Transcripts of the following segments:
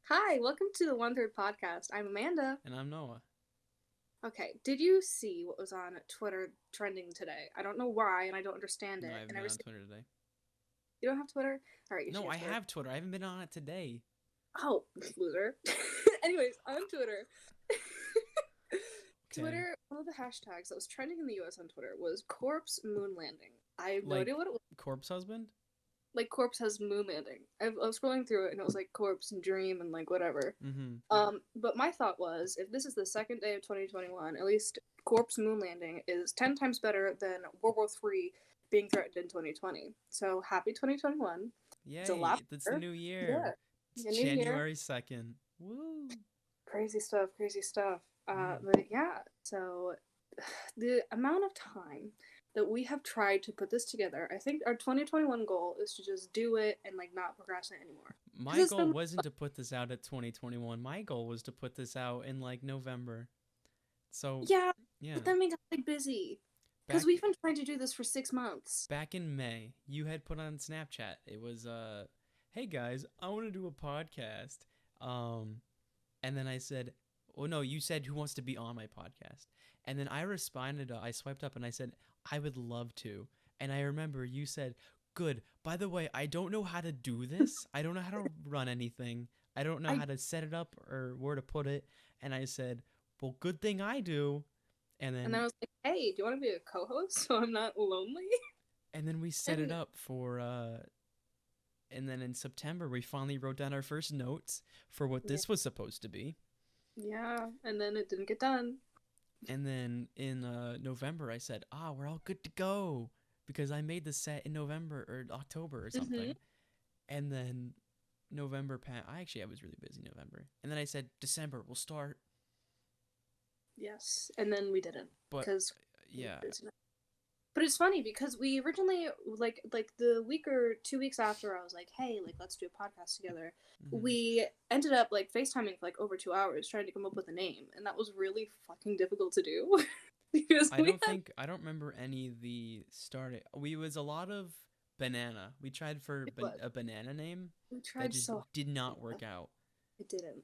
Hi, welcome to the One Third podcast. I'm Amanda. And I'm Noah. Okay, did you see what was on Twitter trending today? I don't know why, and I don't understand No, I it. haven't And I been was on Twitter today. you don't have Twitter? All right, you should No, get I Twitter. have Twitter. I haven't been on it today. Oh, loser. Anyways, on Twitter, Okay. one of the hashtags that was trending in the U.S. on Twitter was corpse moon landing. I have no idea Like, what it was. Corpse Husband? Like corpse has moon landing. I was scrolling through it, and it was like corpse and dream and like whatever. Mm-hmm. But my thought was, if this is the second day of 2021, at least Corpse Moon Landing is 10 times better than World War III being threatened in 2020. So happy 2021. It's a lot Yay, it's the better. new Yeah. year. It's A new year. January 2nd. Woo! Crazy stuff, crazy stuff. Mm. But yeah, so the amount of time that we have tried to put this together, I think our 2021 goal is to just do it and like not procrastinate anymore. Because My it's goal been, wasn't to put this out at 2021. My goal was to put this out in like November. So, yeah, yeah. but then we got like busy. Because Back we've been trying to do this for 6 months. back in May, you had put on Snapchat. It was hey guys, I want to do a podcast. Um And then I said, "Oh no, you said who wants to be on my podcast?" And then I responded, I swiped up and I said, "I would love to." And I remember you said, "Good. By the way, I don't know how to do this. I don't know how to run anything. I don't know I how to set it up or where to put it." And I said, "Well, good thing I do." And and I then was like, hey, do you want to be a co-host so I'm not lonely? and then we set it And up for and then in September we finally wrote down our first notes for what yeah, this was supposed to be. yeah, and then it didn't get done. And then in November, I said, we're all good to go because I made the set in November or October or Mm-hmm. something. And then I was really busy in November. And then I said, December, we'll start. Yes, and then we didn't But because we yeah, were busy. But it's funny because we originally like the week or 2 weeks after I was like, hey, like let's do a podcast together. hmm We ended up like FaceTiming for like over 2 hours trying to come up with a name, and that was really fucking difficult to do because we had I don't remember any of the starting. We was a lot of banana. We tried for it was a banana name we that tried just so did hard. not work out. It didn't.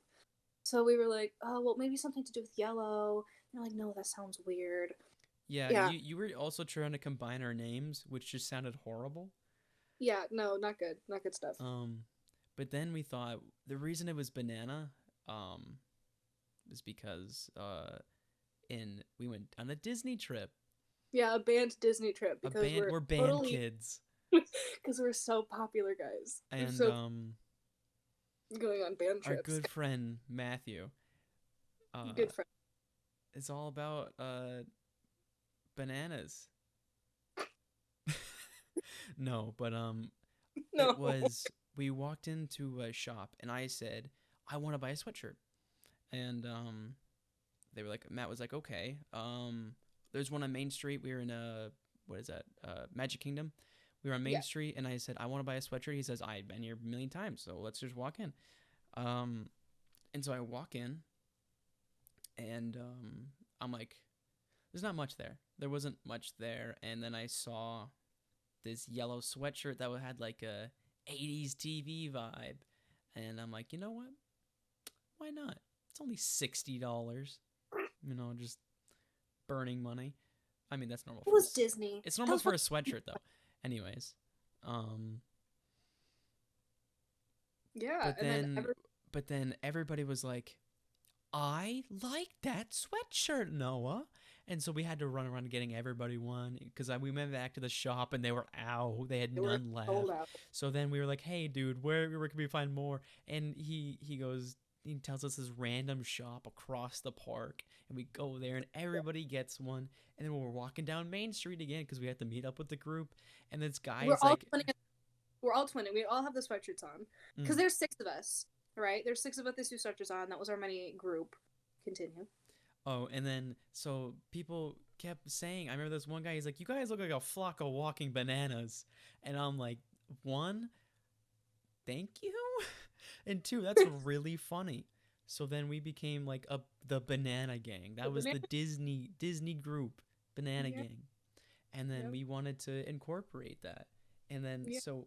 So we were like, oh, well, maybe something to do with yellow. And they're like, no, that sounds weird. Yeah, Yeah, you were also trying to combine our names, which just sounded horrible. yeah, no, not good, not good stuff. Um, but then we thought the reason it was banana, um, was because in we went on a Disney trip. Yeah, a band Disney trip A because band, we're we're band totally kids, because we're so popular, guys. We're and so going on band our trips. good friend Matthew, uh, Good friend. is all about bananas. No, but it No. was we walked into a shop and I said I want to buy a sweatshirt, and they were like Matt was like okay, there's one on Main Street. We were in a what is that Magic Kingdom. We were on Main Yeah. Street and I said I want to buy a sweatshirt. He says I've been here a million times, so let's just walk in. Um, and so I walk in and I'm like, there's not much there. There wasn't much there, and then I saw this yellow sweatshirt that had like a 80s TV vibe, and I'm like, you know what? Why not? It's only $60. Just burning money. I mean, that's normal It for was us. Disney. It's That normal was for fucking a sweatshirt though. Anyways, um, yeah. but And then then but then everybody was like, I like that sweatshirt, Noah. And so we had to run around getting everybody one because we went back to the shop and they were out. They had they were none sold left. out. So then we were like, "Hey, dude, where can we find more?" And he tells us this random shop across the park, and we go there, and everybody gets one. And then we're walking down Main Street again because we had to meet up with the group. And this We're guy's all like, twinning. We're all twinning. We all have the sweatshirts on because mm, there's six of us, right? There's six of us. This who sweatshirts on. That was our mini group. Continue. "Oh," and then so people kept saying, I remember this one guy. He's like, "You guys look like a flock of walking bananas," and I'm like, one, thank you, and two, that's really funny. So then we became like the banana gang. The That was the banana. Disney group, banana Yeah. gang. And then Yep. we wanted to incorporate that. And then Yeah. so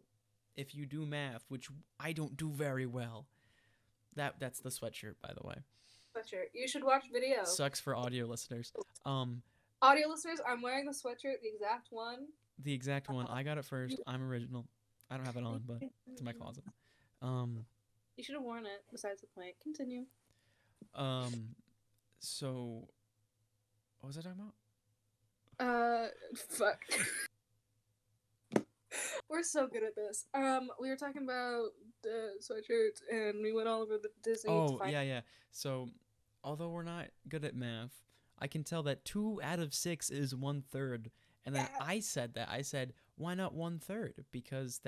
if you do math, which I don't do very well, That's the sweatshirt, by the way. Sweatshirt. You should watch video. Sucks for audio listeners. Audio listeners, I'm wearing the sweatshirt, the exact one. The exact one. I got it first. I'm original. I don't have it on, but it's in my closet. You should have worn it. Besides the point. Continue. So, what was I talking about? Fuck. We're so good at this. We were talking about the sweatshirts, and we went all over the Disney. Oh, yeah. So, although we're not good at math, I can tell that 2 out of 6 is 1/3. And then I said that. I said, why not 1/3? Because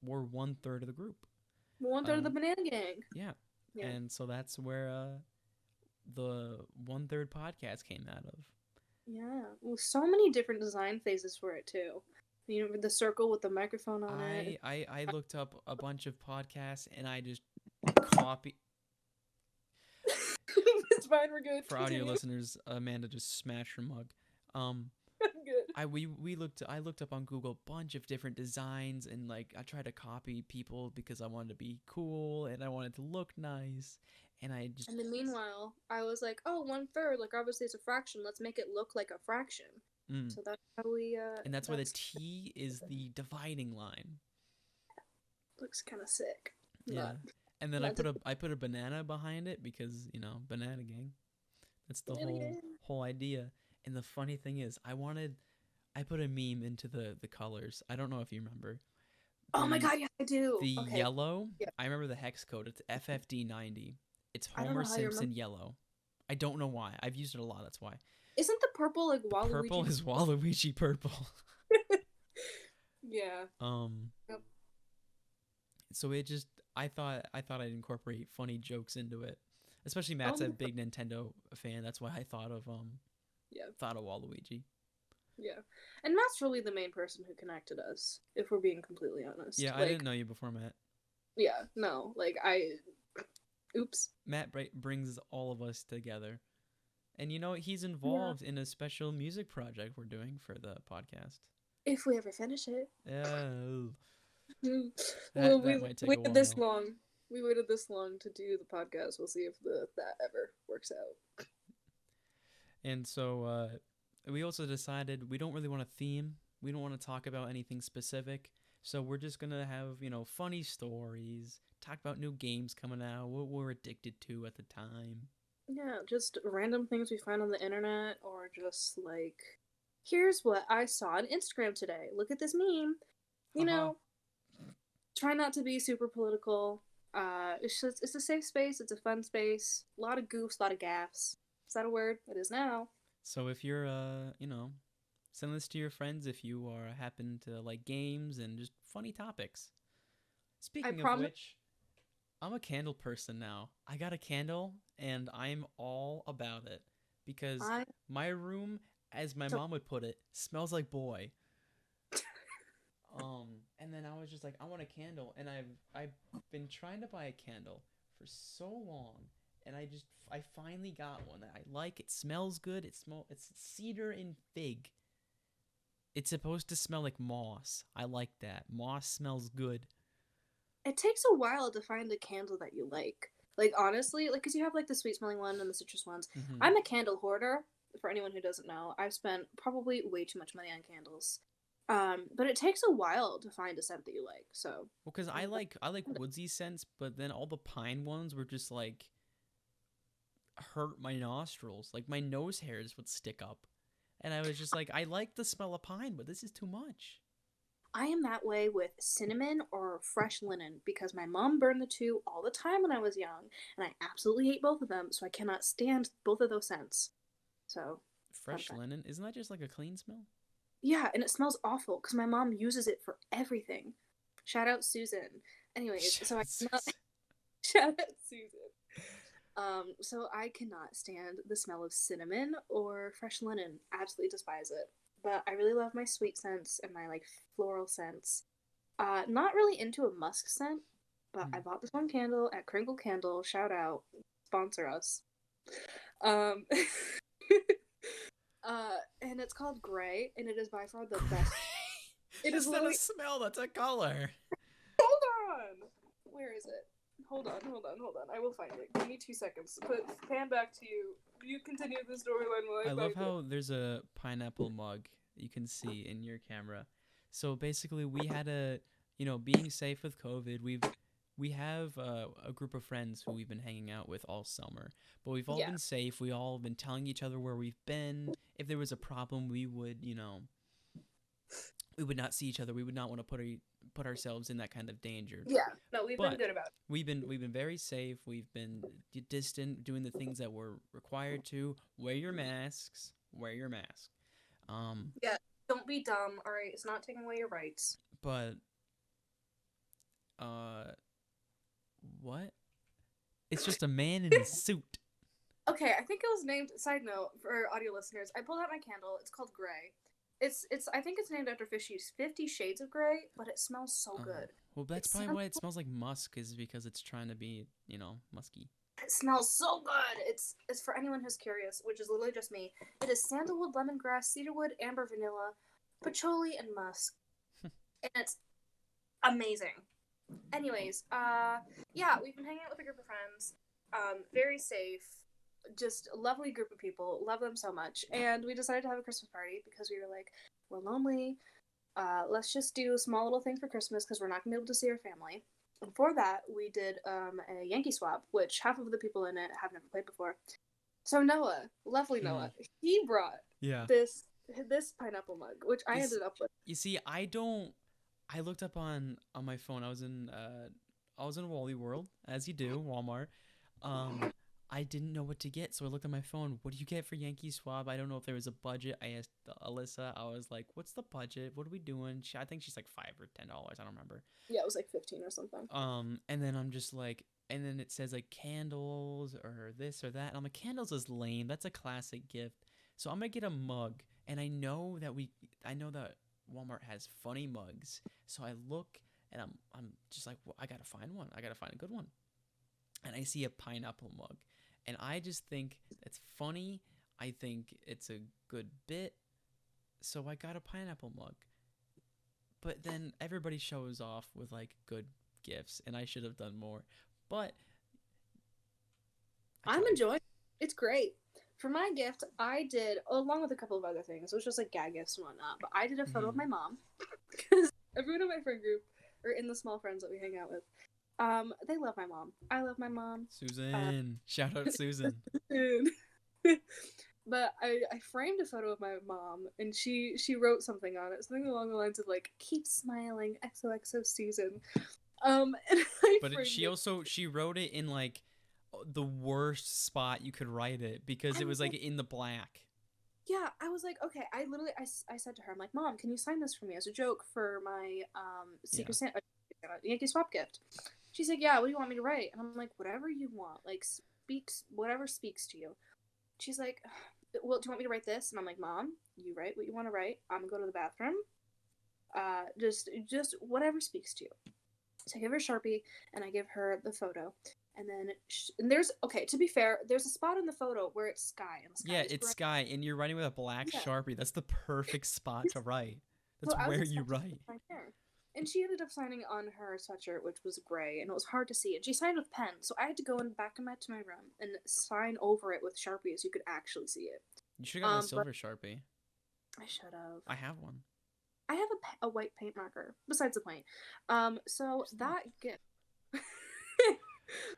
we're 1/3 of the group. 1/3 of the Banana Gang. Yeah. And so that's where the 1/3 podcast came out of. Yeah. Well, so many different design phases for it, too. You know, the circle with the microphone on it. I looked up a bunch of podcasts, and I just copied. It's fine, we're good. For audio listeners, Amanda just smashed her mug. Good. I looked up on Google a bunch of different designs, and like I tried to copy people because I wanted to be cool and I wanted to look nice, and And then meanwhile, I was like, oh, 1/3, like obviously it's a fraction. Let's make it look like a fraction. So that's how we. And that's why the T is the dividing line. Looks kind of sick. Yeah. And then I put a banana behind it because, you know, Banana Gang. That's the whole idea. And the funny thing is, I put a meme into the colors. I don't know if you remember. Oh my god, yeah, I do. The yellow, I remember the hex code. It's FFD90. It's Homer Simpson yellow. I don't know why. I've used it a lot, that's why. Isn't the purple like Waluigi? Purple is Waluigi purple. Yeah. Yep. So it just I thought I'd incorporate funny jokes into it. Especially Matt's a big Nintendo fan. That's why I thought of Waluigi. Yeah. And Matt's really the main person who connected us, if we're being completely honest. Yeah, I didn't know you before, Matt. Yeah, no. Like oops. Matt brings all of us together. And you know, he's involved in a special music project we're doing for the podcast. If we ever finish it. Yeah. Well, we waited this long. We waited this long to do the podcast. We'll see if that ever works out. And so we also decided we don't really want a theme. We don't want to talk about anything specific. So we're just going to have, you know, funny stories, talk about new games coming out, what we're addicted to at the time. Yeah, just random things we find on the internet, or just like, here's what I saw on Instagram today. Look at this meme. You know, try not to be super political. It's a safe space. It's a fun space. A lot of goofs, a lot of gaffes. Is that a word? It is now. So if you're, you know, send this to your friends if you happen to like games and just funny topics. Speaking of which, I'm a candle person now. I got a candle, and I'm all about it because my room, as my mom would put it, smells like boy. And then I was just like, I want a candle, and I've been trying to buy a candle for so long, and I finally got one that I like. It smells good. It's cedar and fig. It's supposed to smell like moss. I like that. Moss smells good. It takes a while to find a candle that you like. Like, honestly, like, because you have, like, the sweet-smelling one and the citrus ones. Mm-hmm. I'm a candle hoarder, for anyone who doesn't know. I've spent probably way too much money on candles. But it takes a while to find a scent that you like, so. Well, because I like woodsy scents, but then all the pine ones were just, like, hurt my nostrils. Like, my nose hairs would stick up. And I was just like, I like the smell of pine, but this is too much. I am that way with cinnamon or fresh linen because my mom burned the two all the time when I was young, and I absolutely hate both of them, so I cannot stand both of those scents. So fresh linen, isn't that just like a clean smell? Yeah, and it smells awful because my mom uses it for everything. Shout out Susan. Anyways, so I cannot shout out Susan. So I cannot stand the smell of cinnamon or fresh linen. Absolutely despise it. But I really love my sweet scents and my, like, floral scents. Not really into a musk scent, but I bought this one candle at Crinkle Candle. Shout out. Sponsor us. And it's called Gray, and it is by far the best. It is not a smell, that's a color. Hold on! Where is it? Hold on. I will find it. Give me 2 seconds. Pan back to you. You continue the storyline while I I love find how there's a pineapple mug you can see in your camera. So basically, we had being safe with COVID, we have a group of friends who we've been hanging out with all summer. But we've all Yeah. been safe. We all been telling each other where we've been. If there was a problem, we would not see each other. We would not want to put ourselves in that kind of danger. Yeah. No, we've been But good about it. we've been very safe. We've been distant, doing the things that we're required to. Wear your masks. Wear your mask. Yeah. Don't be dumb. All right. It's not taking away your rights. But what? It's just a man in a suit. Okay, I think it was named. Side note for audio listeners, I pulled out my candle. It's called Gray. It's. I think it's named after 50 Shades of Grey, but it smells so good. Well, that's probably why it smells like musk, is because it's trying to be, musky. It smells so good. It's for anyone who's curious, which is literally just me. It is sandalwood, lemongrass, cedarwood, amber, vanilla, patchouli, and musk, and it's amazing. Anyways, yeah, we've been hanging out with a group of friends. Very safe, just a lovely group of people. Love them so much, and we decided to have a Christmas party because we were like, we're lonely. Let's just do a small little thing for Christmas because we're not gonna be able to see our family. And for that, we did a Yankee swap, which half of the people in it have never played before. So Noah, lovely Noah, he brought this pineapple mug, which I ended up with. You see, I looked up on my phone. I was in Wally World, as you do, Walmart. I didn't know what to get, so I looked at my phone. What do you get for Yankee Swap? I don't know if there was a budget. I asked Alyssa. I was like, "What's the budget? What are we doing?" I think she's like $5 or $10. I don't remember. Yeah, it was like 15 or something. And then I'm just like, and then it says like candles or this or that. And I'm like, candles is lame. That's a classic gift. So I'm gonna get a mug. And I know that Walmart has funny mugs. So I look and I'm just like, well, I gotta find one. I gotta find a good one. And I see a pineapple mug. And I just think it's funny. I think it's a good bit. So I got a pineapple mug. But then everybody shows off with like good gifts, and I should have done more. But I'm enjoying it. It's great. For my gift, I did, along with a couple of other things, it was just like gag gifts and whatnot, but I did a photo of my mom. Because everyone in my friend group, or in the small friends that we hang out with, they love my mom. I love my mom. Susan. Shout out Susan. But I framed a photo of my mom, and she wrote something on it, something along the lines of like, keep smiling, XOXO Susan. And she wrote it in like the worst spot you could write it, because it was like in the black. Yeah, I was like, okay, I said to her, I'm like, Mom, can you sign this for me as a joke for my Secret Santa Yankee Swap gift? She's like, yeah, what do you want me to write? And I'm like, whatever you want, like whatever speaks to you. She's like, well, do you want me to write this? And I'm like, Mom, you write what you want to write. I'm gonna go to the bathroom. Just whatever speaks to you. So I give her a Sharpie and I give her the photo. And then there's, okay, to be fair, there's a spot in the photo where it's sky. And the sky it's sky, and you're writing with a black Sharpie. That's the perfect spot to write. That's where you write. And she ended up signing on her sweatshirt, which was gray, and it was hard to see. And she signed with pen, so I had to go back to my room and sign over it with Sharpie so you could actually see it. You should have got a silver Sharpie. I should have. I have one. I have a white paint marker, besides the point. So that gift...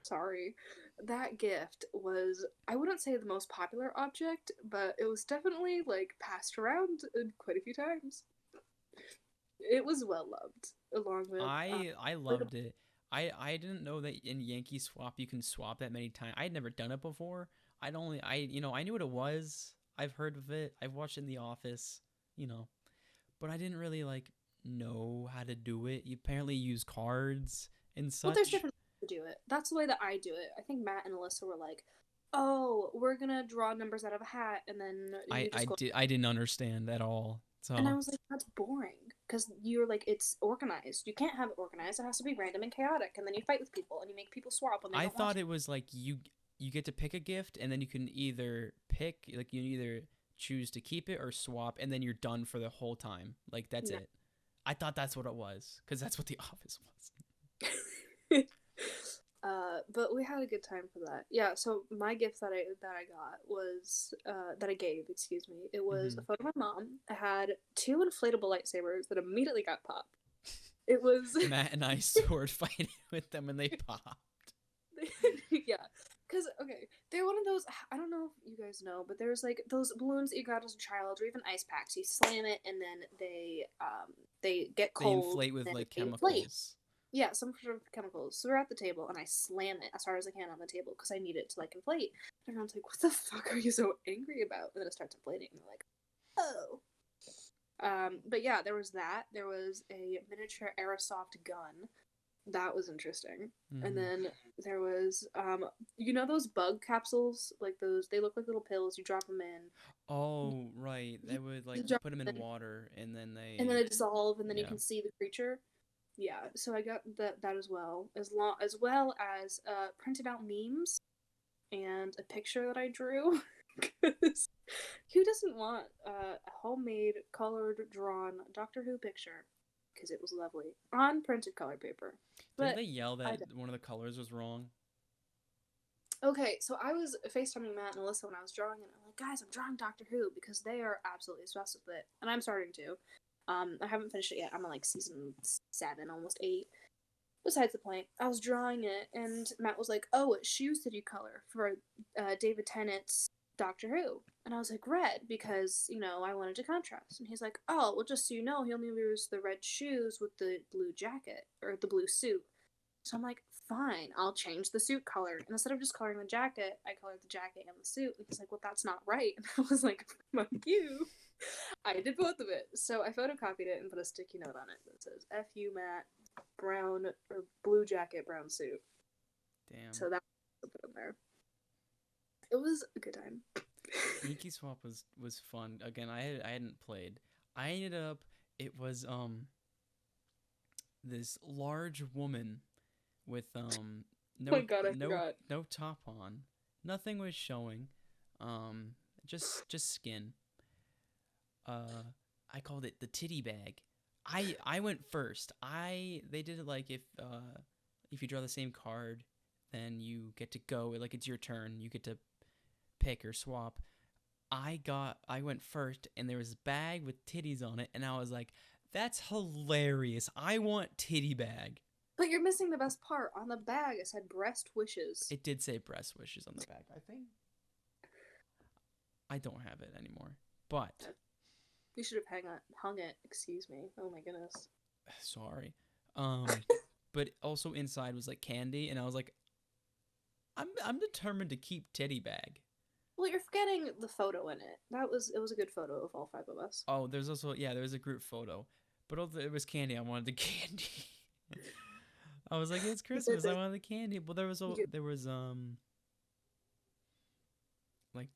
Sorry. That gift was, I wouldn't say the most popular object, but it was definitely, like, passed around quite a few times. It was well loved, along with... I loved it. I didn't know that in Yankee Swap you can swap that many times. I had never done it before. I knew what it was. I've heard of it. I've watched it in The Office, but I didn't really like know how to do it. You apparently use cards and such. Well, there's different ways to do it. That's the way that I do it. I think Matt and Alyssa were like, "Oh, we're gonna draw numbers out of a hat," and then I didn't understand at all. So. And I was like, that's boring, because you're like, it's organized. You can't have it organized. It has to be random and chaotic, and then you fight with people, and you make people swap when they don't thought it was like you get to pick a gift, and then you can either choose to keep it or swap, and then you're done for the whole time. Like, that's it. I thought that's what it was, because that's what The Office was. But we had a good time for that. Yeah, so my gift that I got was that I gave, excuse me. It was a photo of my mom. I had 2 inflatable lightsabers that immediately got popped. It was Matt and I sword fighting with them and they popped. yeah, because okay, they're one of those. I don't know if you guys know, but there's like those balloons that you got as a child, or even ice packs. You slam it and then they get cold. They inflate with like chemicals. Inflate. Yeah, some sort of chemicals. So we're at the table and I slam it as hard as I can on the table because I need it to like inflate. And everyone's like, "What the fuck are you so angry about?" And then it starts inflating, and they're like, "Oh." But yeah, there was that. There was a miniature airsoft gun. That was interesting. And then there was you know those bug capsules, like those, they look like little pills, you drop them in. Oh, right. They would like put them in water and then they they dissolve and then you can see the creature. Yeah, so I got that as well, as well as printed out memes and a picture that I drew. Because who doesn't want a homemade, colored, drawn Doctor Who picture? Because it was lovely on printed color paper. Didn't they yell that one of the colors was wrong? Okay, so I was FaceTiming Matt and Alyssa when I was drawing it. I'm like, guys, I'm drawing Doctor Who because they are absolutely obsessed with it, and I'm starting to. I haven't finished it yet. I'm on like season 7, almost 8. Besides the point, I was drawing it, and Matt was like, "Oh, what shoes did you color for David Tennant's Doctor Who?" And I was like, "Red," because I wanted to contrast. And he's like, "Oh, well, just so you know, he only wears the red shoes with the blue jacket or the blue suit." So I'm like, "Fine, I'll change the suit color." And instead of just coloring the jacket, I colored the jacket and the suit. And he's like, "Well, that's not right." And I was like, "Fuck you." I did both of it. So I photocopied it and put a sticky note on it that says, "F you, Matt, brown or blue jacket, brown suit." Damn. So that was put in there. It was a good time. Inky Swap was fun. Again, I hadn't played. I ended up, it was this large woman with no Oh my God, I forgot. no top on. Nothing was showing. Just skin. I called it the titty bag. I went first. They did it like if you draw the same card, then you get to go. Like it's your turn. You get to pick or swap. I went first, and there was a bag with titties on it, and I was like, "That's hilarious! I want titty bag." But you're missing the best part. On the bag, it said breast wishes. It did say breast wishes on the bag. I think I don't have it anymore, but we should have hung it. Excuse me. Oh my goodness. Sorry. But also inside was like candy, and I was like, I'm determined to keep titty bag. Well, you're forgetting the photo in it. It was a good photo of all 5 of us. Oh, there's also there was a group photo, but although it was candy, I wanted the candy. I was like, it's Christmas, I wanted the candy. Well, there was like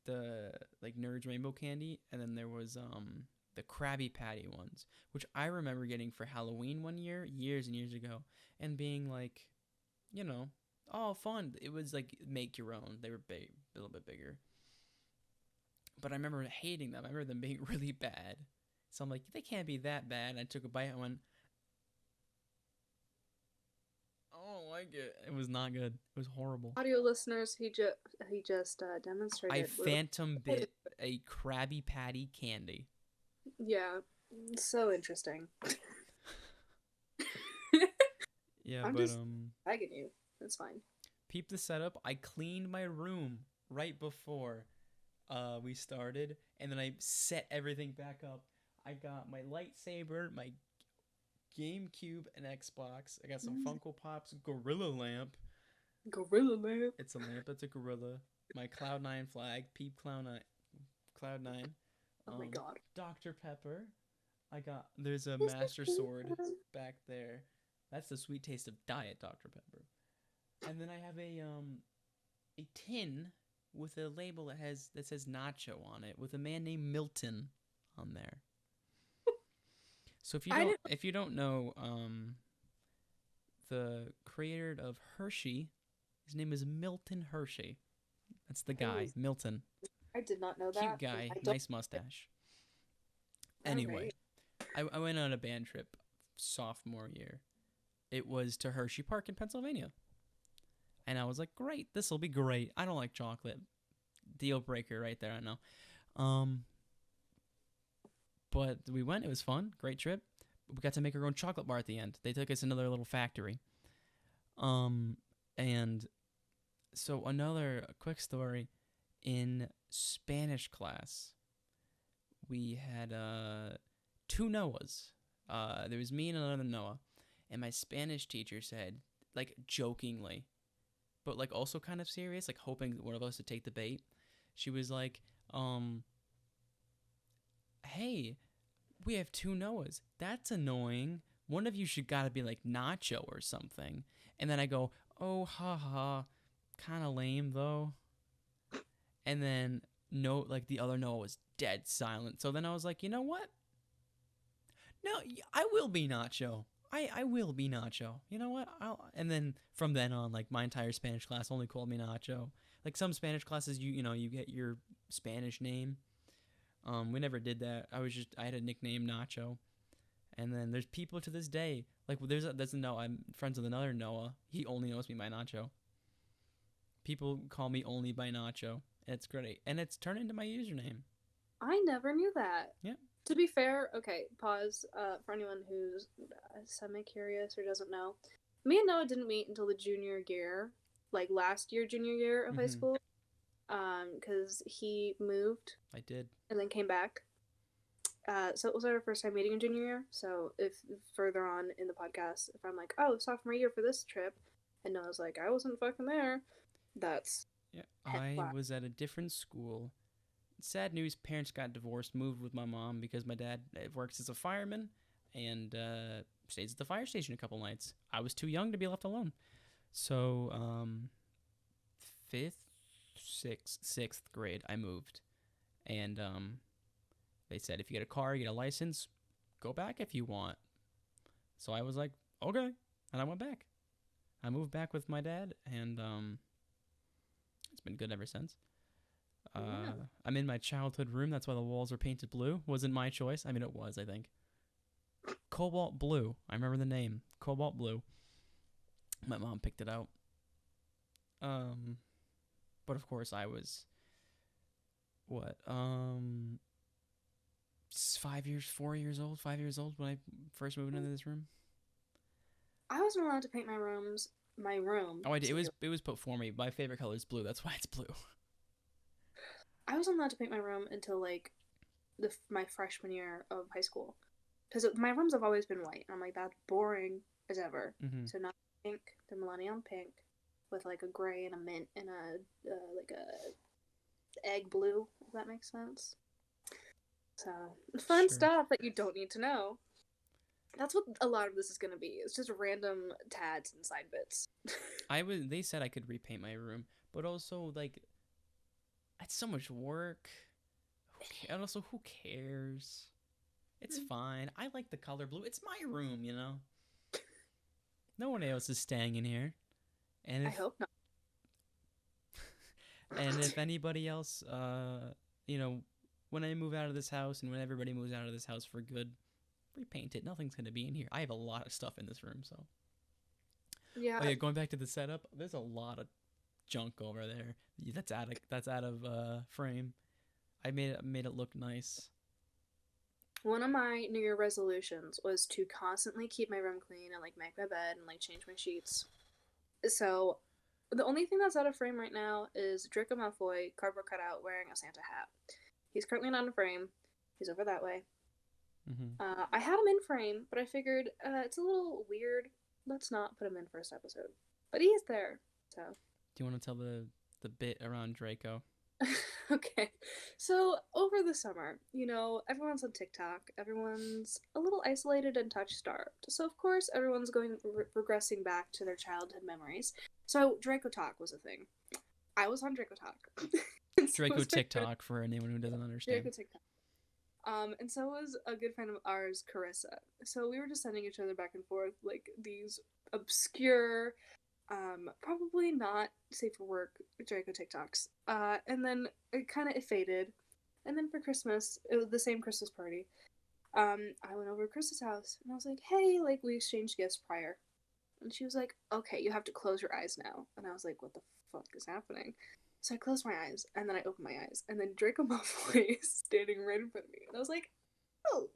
the Nerds Rainbow candy, and then there was the Krabby Patty ones, which I remember getting for Halloween one year, years and years ago, and being like, oh, fun. It was like make your own. They were big, a little bit bigger. But I remember hating them. I remember them being really bad. So I'm like, they can't be that bad. And I took a bite and went, I don't like it. It was not good. It was horrible. Audio listeners, he just demonstrated. I phantom bit a Krabby Patty candy. Yeah, so interesting. Yeah, I'm but just tagging you. That's fine. Peep the setup. I cleaned my room right before we started, and then I set everything back up. I got my lightsaber, my GameCube, and Xbox. I got some Funko Pops, Gorilla lamp. Gorilla lamp. It's a lamp. It's a gorilla. My Cloud9 flag. Peep Cloud9. Oh my God. Dr. Pepper. There's a Master Sword back there. That's the sweet taste of Diet Dr. Pepper. And then I have a tin with a label that says Nacho on it, with a man named Milton on there. So if you don't know, the creator of Hershey, his name is Milton Hershey. That's the guy, Milton. I did not know that. Cute guy, nice mustache. Anyway, I went on a band trip sophomore year. It was to Hershey Park in Pennsylvania. And I was like, great, this will be great. I don't like chocolate. Deal breaker right there, I know. But we went. It was fun. Great trip. We got to make our own chocolate bar at the end. They took us into their little factory. And so another quick story. In Spanish class, we had two Noahs. There was me and another Noah. And my Spanish teacher said, like, jokingly, but, like, also kind of serious, like, hoping one of us would take the bait. She was like, hey, we have two Noahs. That's annoying. One of you should gotta be, like, Nacho or something. And then I go, oh, haha, kind of lame, though. And then, no, like, the other Noah was dead silent. So then I was like, you know what? No, I will be Nacho. I will be Nacho. You know what? And then from then on, like, my entire Spanish class only called me Nacho. Like, some Spanish classes, you know, you get your Spanish name. We never did that. I had a nickname, Nacho. And then there's people to this day, like, there's a Noah. I'm friends with another Noah. He only knows me by Nacho. People call me only by Nacho. It's great. And it's turned into my username. I never knew that. Yeah. To be fair, okay, pause. For anyone who's semi-curious or doesn't know, me and Noah didn't meet until the junior year, like last year, junior year of high school. Because he moved. I did. And then came back. So it was our first time meeting in junior year. So if further on in the podcast, if I'm like, oh, sophomore year for this trip, and Noah's like, I wasn't fucking there, that's... Yeah, I was at a different school. Sad news, parents got divorced, moved with my mom because my dad works as a fireman and stays at the fire station a couple nights. I was too young to be left alone. So, 6th grade, I moved. And they said, if you get a car, you get a license, go back if you want. So I was like, okay. And I went back. I moved back with my dad, and it's been good ever since. Yeah. I'm in my childhood room. That's why the walls are painted blue. Wasn't my choice. I mean, it was, I think. Cobalt blue. I remember the name. Cobalt blue. My mom picked it out. But of course I was, 5 years old when I first moved into this room. I wasn't allowed to paint my room. Oh, I did. It was put for me. My favorite color is blue. That's why it's blue. I wasn't allowed to paint my room until like my freshman year of high school, because my rooms have always been white, and I'm like, that's boring as ever. Mm-hmm. So now pink, the millennium pink, with like a gray and a mint and a like a egg blue. If that makes sense. So fun stuff that you don't need to know. That's what a lot of this is gonna be. It's just random tads and side bits. They said I could repaint my room, but also like, it's so much work. And also, who cares? It's fine. I like the color blue. It's my room, you know. No one else is staying in here. And I hope not. And if anybody else, you know, when I move out of this house and when everybody moves out of this house for good, repaint it. Nothing's going to be in here. I have a lot of stuff in this room, so. Yeah. Oh, yeah, going back to the setup, there's a lot of junk over there. That's out of frame. I made it look nice. One of my New Year resolutions was to constantly keep my room clean and like make my bed and like change my sheets. So the only thing that's out of frame right now is Draco Malfoy, cardboard cutout, wearing a Santa hat. He's currently not in frame. He's over that way. Mm-hmm. I had him in frame, but I figured it's a little weird. Let's not put him in first episode. But he is there, so. Do you want to tell the bit around Draco? Okay. So, over the summer, you know, everyone's on TikTok. Everyone's a little isolated and touch-starved. So, of course, everyone's regressing back to their childhood memories. So, Draco Talk was a thing. I was on Draco Talk. Draco TikTok, for anyone who doesn't understand. Draco TikTok. And so was a good friend of ours, Carissa. So we were just sending each other back and forth, like, these obscure, probably not safe for work Draco TikToks. And then it faded. And then for Christmas, it was the same Christmas party. I went over to Chris's house, and I was like, hey, like, we exchanged gifts prior. And she was like, okay, you have to close your eyes now. And I was like, what the fuck is happening? So I closed my eyes, and then I opened my eyes, and then Draco Malfoy is standing right in front of me. And I was like, oh,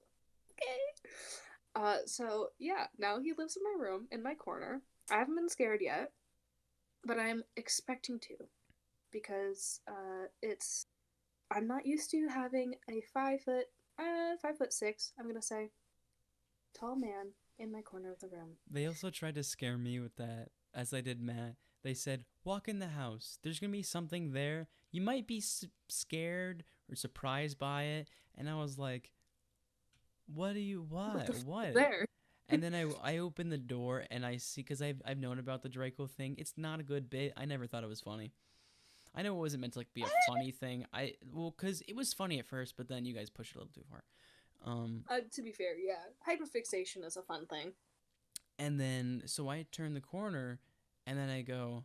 okay. So yeah, now he lives in my room, in my corner. I haven't been scared yet, but I'm expecting to, because I'm not used to having a 5'6", I'm gonna say, tall man in my corner of the room. They also tried to scare me with that, as I did Matt. They said, walk in the house. There's going to be something there. You might be scared or surprised by it. And I was like, what? What? There. And then I open the door and I see, because I've known about the Draco thing. It's not a good bit. I never thought it was funny. I know it wasn't meant to like be a funny thing. Because it was funny at first, but then you guys pushed it a little too far. To be fair, yeah, hyperfixation is a fun thing. And then so I turn the corner, and then I go,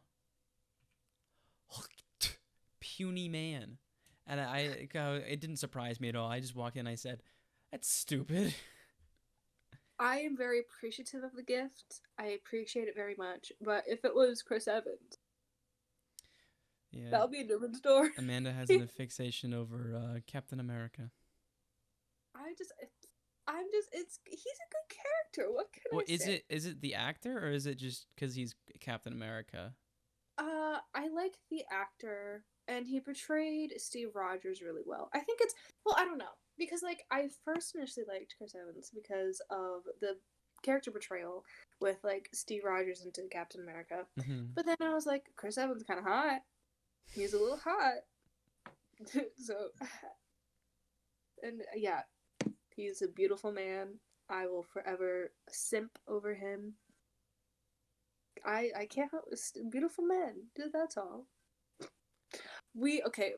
puny man, and I go. It didn't surprise me at all. I just walked in. And I said, "That's stupid." I am very appreciative of the gift. I appreciate it very much. But if it was Chris Evans, yeah, that would be a different story. Amanda has a fixation over Captain America. He's a good character. What can I say? Is it the actor, or is it just because he's Captain America? I like the actor, and he portrayed Steve Rogers really well. I think I don't know, because like I first initially liked Chris Evans because of the character portrayal with like Steve Rogers into Captain America. Mm-hmm. But then I was like, Chris Evans kind of hot. He's a little hot. So, and yeah, he's a beautiful man. I will forever simp over him. I can't help it. Beautiful men. That's all.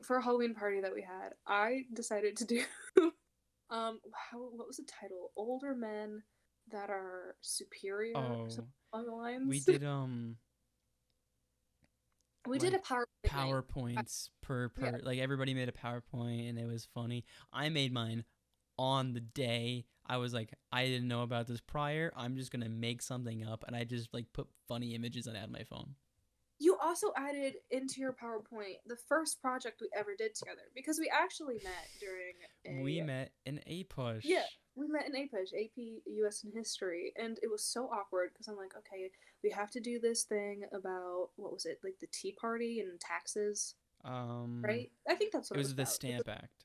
For a Halloween party that we had, I decided to do what was the title? Older men that are superior. Oh, along the lines. we did we did a PowerPoints per yeah. like everybody made a PowerPoint and it was funny. I made mine on the day. I was like, I didn't know about this prior. I'm just gonna make something up, and I just like put funny images on my phone. You also added into your PowerPoint the first project we ever did together, because we actually met during we met in APUSH. Yeah, we met in APUSH, AP US and History, and it was so awkward because I'm like, okay, we have to do this thing about, what was it, like the Tea Party and taxes, right? I think that's what it was the about. Stamp Act.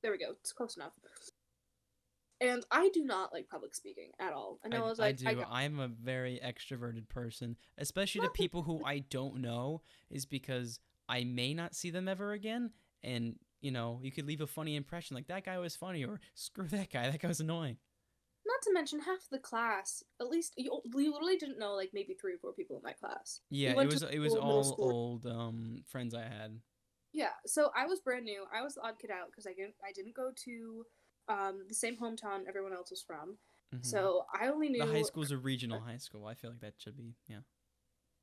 There we go. It's close enough. And I do not like public speaking at all. And I do. I'm a very extroverted person, especially to people who I don't know, is because I may not see them ever again. And, you know, you could leave a funny impression, like, that guy was funny, or screw that guy was annoying. Not to mention half the class, at least, you literally didn't know, like, maybe 3 or 4 people in my class. Yeah, it was all old friends I had. Yeah, so I was brand new. I was the odd kid out because I didn't go to the same hometown everyone else was from. Mm-hmm. So I only knew the high school's a regional high school. I feel like that should be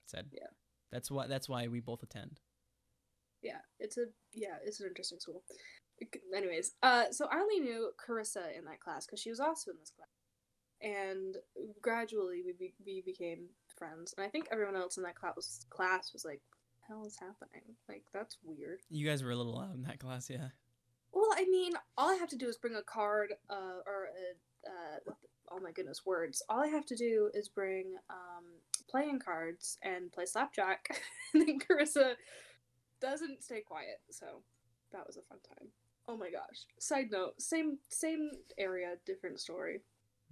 said. Yeah. That's why we both attend. Yeah, it's an interesting school. Anyways, so I only knew Carissa in that class because she was also in this class, and gradually we became friends. And I think everyone else in that class was like, "What the hell is happening? Like, that's weird." You guys were a little loud in that class, yeah. Well, I mean, all I have to do is bring a card, oh my goodness, words. All I have to do is bring playing cards and play slapjack, and then Carissa doesn't stay quiet. So that was a fun time. Oh my gosh. Side note, same area, different story.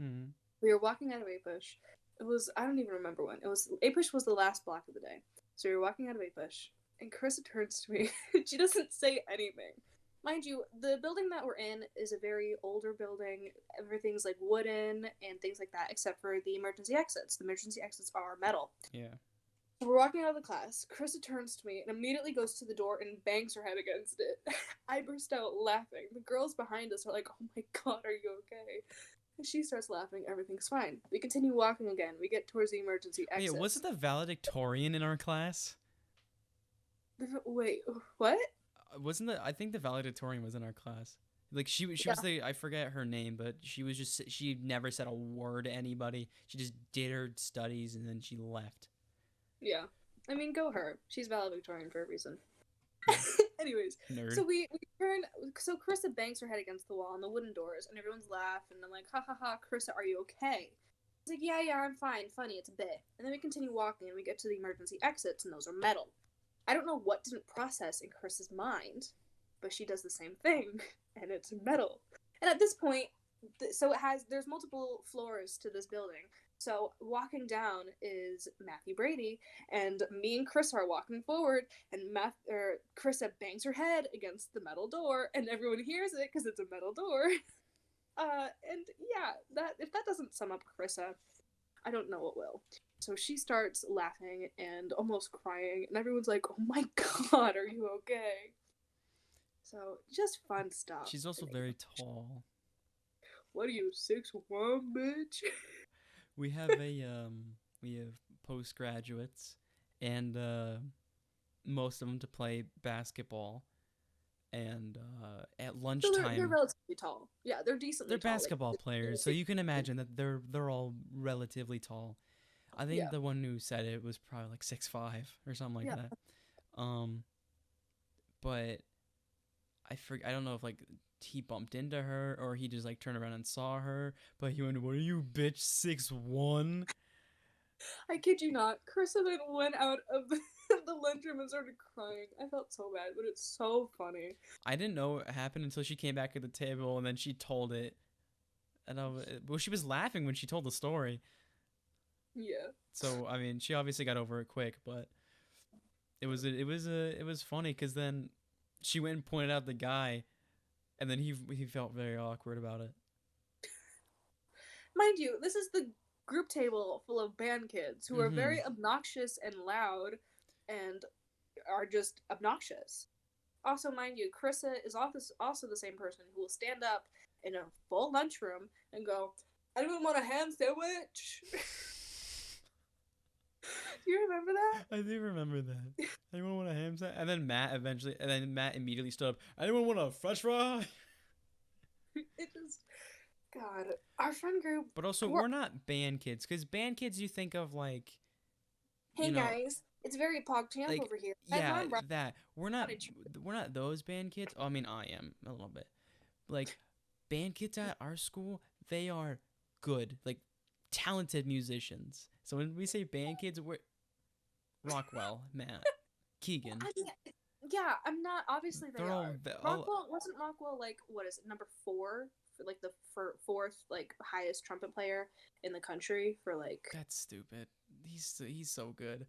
Mm-hmm. We were walking out of APUSH. It was, I don't even remember when. APUSH was the last block of the day. So we were walking out of APUSH, and Carissa turns to me. She doesn't say anything. Mind you, the building that we're in is a very older building. Everything's like wooden and things like that, except for the emergency exits. The emergency exits are metal. Yeah. So we're walking out of the class. Carissa turns to me and immediately goes to the door and bangs her head against it. I burst out laughing. The girls behind us are like, "Oh my god, are you okay?" And she starts laughing. Everything's fine. We continue walking again. We get towards the emergency exit. Wait, was it the valedictorian in our class? Wait, what? I think the valedictorian was in our class. Like she was I forget her name, but she never said a word to anybody. She just did her studies and then she left. Yeah. I mean, go her. She's valedictorian for a reason. Yeah. Anyways, Nerd. so we turn. So Carissa bangs her head against the wall on the wooden doors, and everyone's laughing. And I'm like, ha ha ha, Carissa, are you okay? She's like, yeah, I'm fine. Funny, it's a bit. And then we continue walking, and we get to the emergency exits, and those are metal. I don't know what didn't process in Carissa's mind, but she does the same thing, and it's metal. And at this point, there's multiple floors to this building. So walking down is Matthew Brady, and me and Chris are walking forward, and Carissa bangs her head against the metal door, and everyone hears it because it's a metal door. And yeah, that if that doesn't sum up Carissa, I don't know what will. So she starts laughing and almost crying, and everyone's like, "Oh my god, are you okay?" So just fun stuff. She's also very tall. What are you, 6'1", bitch? We have postgraduates, and most of them to play basketball. And at lunchtime, they're relatively tall. Yeah, they're decently. They're tall, basketball players, so you can imagine that they're all relatively tall. I think the one who said it was probably like 6'5" or something like that. But I don't know if like he bumped into her or he just like turned around and saw her. But he went, "What are you, bitch, 6'1"?" I kid you not. Carissa then went out of the lunchroom and started crying. I felt so bad, but it's so funny. I didn't know it happened until she came back at the table and then she told it. And she was laughing when she told the story. Yeah. So I mean, she obviously got over it quick, but it was funny because then she went and pointed out the guy, and then he felt very awkward about it. Mind you, this is the group table full of band kids who are very obnoxious and loud, and are just obnoxious. Also, mind you, Carissa is also the same person who will stand up in a full lunchroom and go, "Anyone want a ham sandwich?" Do you remember that? I do remember that. Anyone want a ham sandwich? And then Matt immediately stood up. Anyone want a French fry? It just, God, our friend group. But also, we're not band kids, because band kids you think of like. Hey guys, it's very PogChamp like, over here. Yeah, that we're not those band kids. Oh, I mean, I am a little bit. Like, band kids at our school, they are good, like talented musicians. So when we say band kids, we're Rockwell, Matt, Keegan. Yeah, I'm not. Obviously, they are. Wasn't Rockwell like, what is it, number 4 for like the fourth like highest trumpet player in the country for like? That's stupid. He's so good.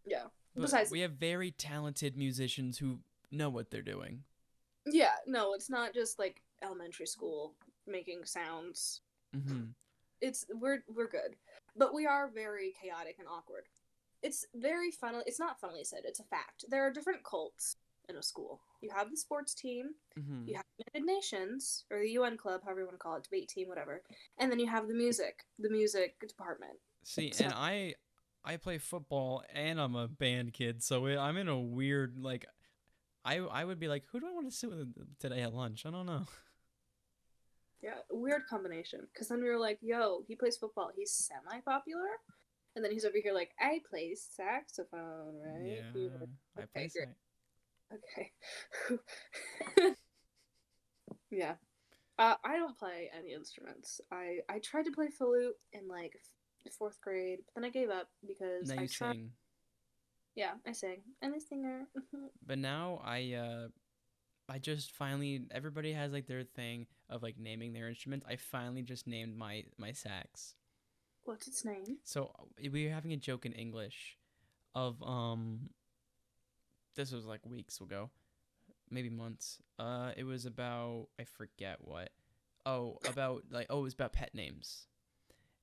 Yeah. But besides, we have very talented musicians who know what they're doing. Yeah. No, it's not just like elementary school making sounds. We're good, but we are very chaotic and awkward. It's very funnily. It's not funnily said. It's a fact. There are different cults in a school. You have the sports team. You have United Nations or the UN club, however you want to call it, debate team, whatever. And then you have the music department. See, and I play football and I'm a band kid, so I'm in a weird like. I would be like, who do I want to sit with today at lunch? I don't know. Yeah, weird combination. Because then we were like, yo, he plays football. He's semi-popular. And then he's over here like, I play saxophone, right? Yeah, like, I play sax. Okay. Yeah. I don't play any instruments. I tried to play flute in like 4th grade, but then I gave up because now you sing. Yeah, I sing. I'm a singer. But now I just finally, everybody has like their thing of like naming their instruments. I finally just named my sax. What's its name? So we were having a joke in English of this was like weeks ago, maybe months. It was about, I forget what. It was about pet names.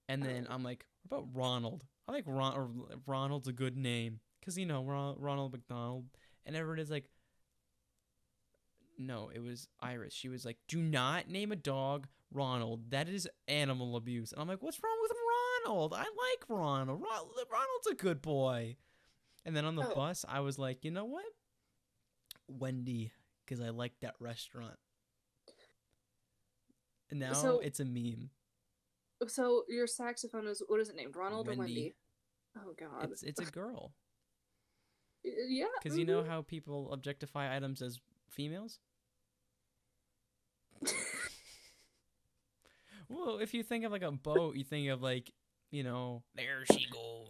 And then I'm like, what about Ronald? I like Ronald's a good name, cuz Ronald McDonald. And everybody's like, no, it was Iris. She was like, do not name a dog Ronald. That is animal abuse. And I'm like, what's wrong with Ronald? I like Ronald. Ronald's a good boy. And then on the bus, I was like, you know what? Wendy, because I like that restaurant. Now So it's a meme. so your saxophone is, what is it named? Ronald or Wendy. Wendy? Oh God. It's a girl. Yeah. Because you know how people objectify items as females? Well, if you think of like a boat, you think of like, there she goes.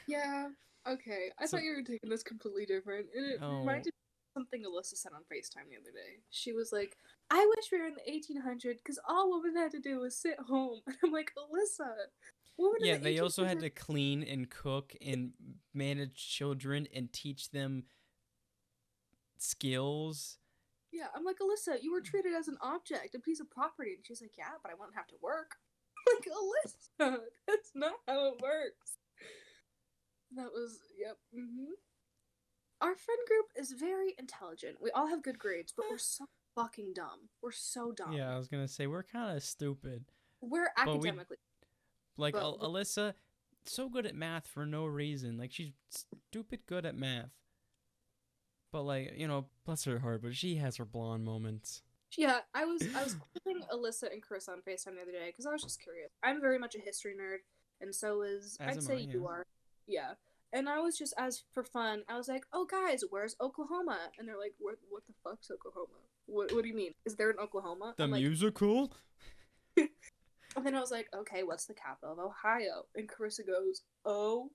Yeah. Okay. I So, thought you were taking this completely different. And it no. reminded me of something Alyssa said on FaceTime the other day. She was like, I wish we were in the 1800s because all women had to do was sit home. And I'm like, Alyssa, women Yeah, in the they also had 1800s. to clean and cook and manage children and teach them skills. Yeah, I'm like, Alyssa, you were treated as an object, a piece of property. And she's like, yeah, but I wouldn't have to work. Like, Alyssa, that's not how it works. That was, yep. Our friend group is very intelligent. We all have good grades, but we're so fucking dumb. We're so dumb. Yeah, I was gonna say we're kind of stupid, We're but we academically, like but Alyssa, so good at math for no reason. Like she's stupid good at math, but like bless her heart, but she has her blonde moments. yeah, I was quizzing Alyssa and Chris on FaceTime the other day because I was just curious. I'm very much a history nerd, and so is As I'd am say I, yeah. you are. Yeah. And I was just, as for fun, I was like, oh guys, where's Oklahoma? And they're like, what the fuck's Oklahoma? What do you mean? Is there an Oklahoma? The I'm like, musical? and then I was like, okay, what's the capital of Ohio? And Carissa goes, oh.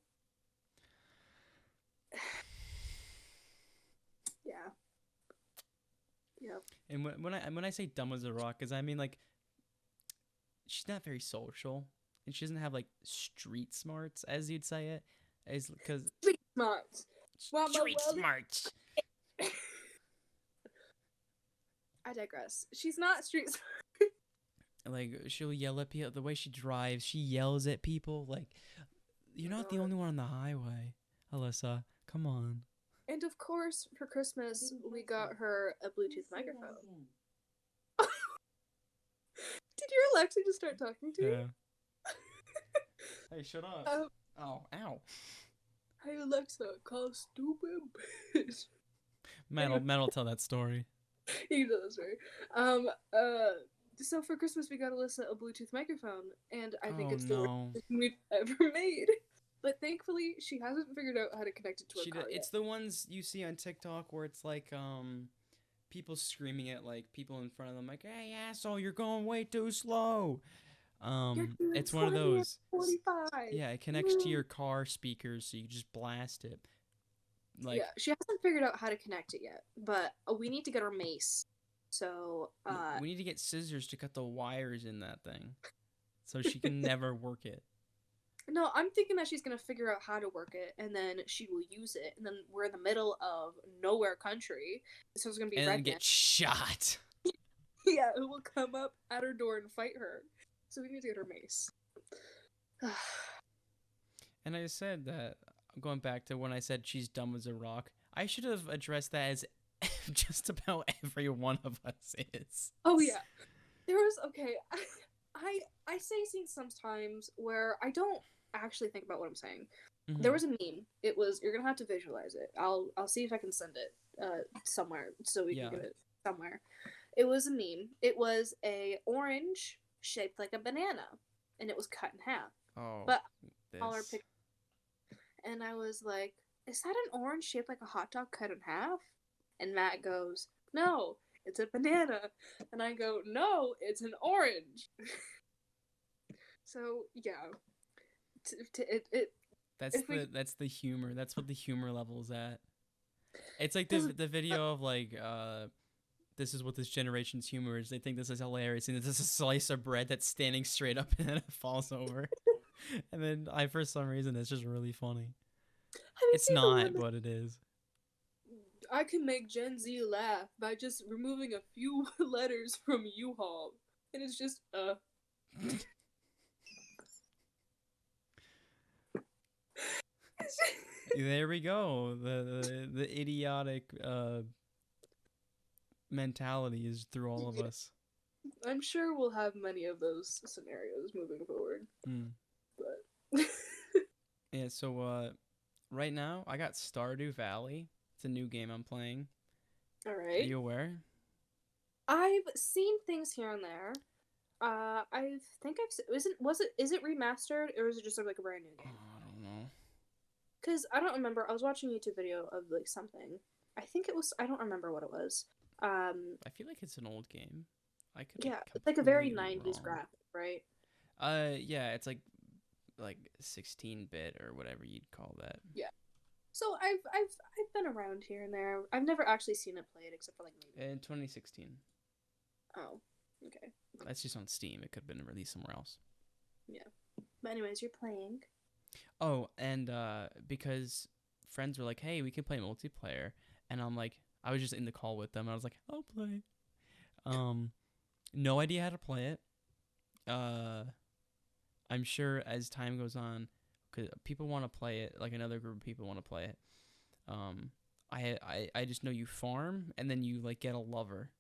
Yeah. Yep. And when I say dumb as a rock, because I mean like she's not very social, and she doesn't have like street smarts, as you'd say it, as because Street smarts. street smarts. I digress. She's not street smart. Like she'll yell at people. The way she drives, she yells at people. Like you're not the only one on the highway, Alyssa. Come on. And of course, for Christmas, we got her a Bluetooth microphone. Did your Alexa just start talking to you? Yeah. Hey, shut up. Oh, ow. Hey Alexa, call stupid bitch. Matt'll tell that story. You know that story. So for Christmas we got Alyssa a Bluetooth microphone, and I think it's the worst thing we've ever made. But thankfully, she hasn't figured out how to connect it to her car yet. It's the ones you see on TikTok where it's like people screaming at like people in front of them, like, "Hey asshole, you're going way too slow." It's one of those. 45. Yeah, it connects to your car speakers, so you just blast it. Like, yeah, she hasn't figured out how to connect it yet, but we need to get her mace. So we need to get scissors to cut the wires in that thing, so she can never work it. No, I'm thinking that she's gonna figure out how to work it, and then she will use it, and then we're in the middle of nowhere country, so it's gonna be and redneck. then get shot. Yeah, who will come up at her door and fight her? So we need to get her mace. And I said that, going back to when I said she's dumb as a rock, I should have addressed that as just about every one of us is. Oh yeah, there was I say things sometimes where I don't actually think about what I'm saying. Mm-hmm. There was a meme. It was, you're gonna have to visualize it. I'll see if I can send it somewhere so we can get it somewhere. It was a meme. It was a orange shaped like a banana, and it was cut in half. Oh, but all our pictures. And I was like, is that an orange shaped like a hot dog cut in half? And Matt goes, no, it's a banana. And I go, no, it's an orange. So yeah, that's the humor. That's what the humor level is at. It's like the video of like this is what this generation's humor is. They think this is hilarious, and it's just a slice of bread that's standing straight up and then it falls over. And then for some reason it's just really funny. It's not, but it is. I can make Gen Z laugh by just removing a few letters from U-Haul, and it's just There we go. The idiotic mentality is through all of us. I'm sure we'll have many of those scenarios moving forward. But yeah, so right now I got Stardew Valley. It's a new game I'm playing. All right. Are you aware? I've seen things here and there. I think is it remastered or is it just like a brand new Oh, game? I don't know. Because I don't remember. I was watching a YouTube video of like something. I think it was. I don't remember what it was. I feel like it's an old game. I could be Yeah, it's like a very completely 90s wrong. graphic, right? Yeah, it's like 16-bit or whatever you'd call that. Yeah. So I've been around here and there. I've never actually seen it played except for like maybe. In 2016. Oh, okay. That's just on Steam. It could have been released somewhere else. Yeah. But anyways, you're playing. Oh, and because friends were like, "Hey, we can play multiplayer," and I'm like, I was just in the call with them. And I was like, "I'll play." Um, no idea how to play it. Uh, I'm sure as time goes on, because people want to play it, like another group of people want to play it. Um, I just know you farm and then you like get a lover.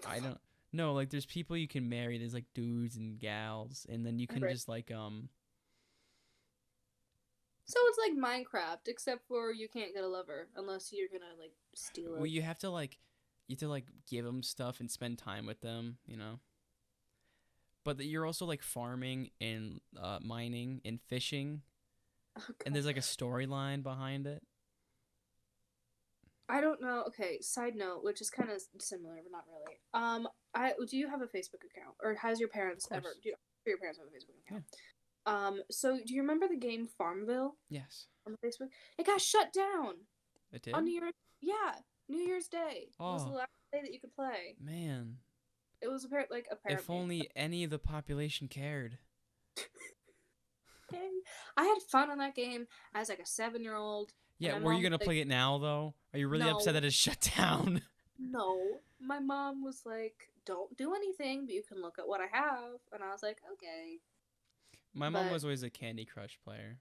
I don't no like there's people you can marry. There's like dudes and gals, and then you can Right. just like So it's like Minecraft, except for you can't get a lover unless you're gonna like steal well it. you have to give them stuff and spend time with them, But you're also like farming and mining and fishing, Oh and god. there's like a storyline behind it. I don't know. Okay, side note, which is kind of similar, but not really. I do you have a Facebook account, or has your Of parents ever? course. Do your parents have a Facebook Yeah. account? So do you remember the game Farmville Yes. on the Facebook? It got shut down It on did. New Year's. Yeah, New Year's Day was the Oh last day that you could play. man. It was If apparently. only any of the population cared. Okay. I had fun on that game as like a 7-year-old, and Yeah, my were you mom was gonna like, play it now though? Are you really upset "No, that it's shut down? no." My mom was like, "Don't do anything, but you can look at what I have," and I was like, "Okay." My mom But was always a Candy Crush player,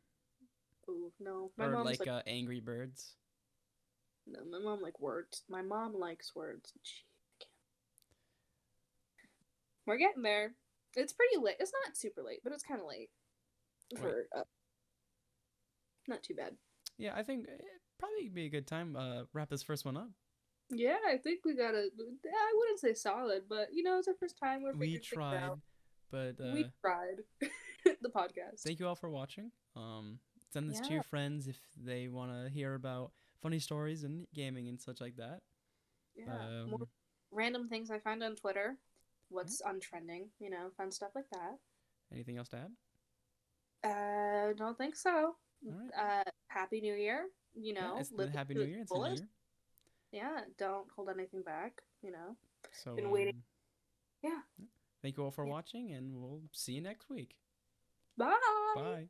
ooh, no, my or mom's like like, Angry Birds. no, my mom like words. My mom likes words. Gee, we're getting there. It's pretty late. It's not super late, but it's kind of late Wait, for not too bad. yeah, I think it'd probably be a good time. Wrap this first one up. Yeah, I think we got a. I wouldn't say solid, but it's our first time. We're We figuring things out. tried, but We tried the podcast. thank you all for watching. Send this to Yeah, your friends if they want to hear about funny stories and gaming and such like that. yeah. More Um, random things I find on Twitter. yeah. What's on trending? Fun stuff like that. Anything else to add? Don't think so. All right. Happy New Year. Yeah, it's the Live it Happy to New its Year. It's a new fullest. year. Yeah, don't hold anything back. So Been waiting. Yeah. thank you all for watching, and we'll see you next week. Bye. Bye.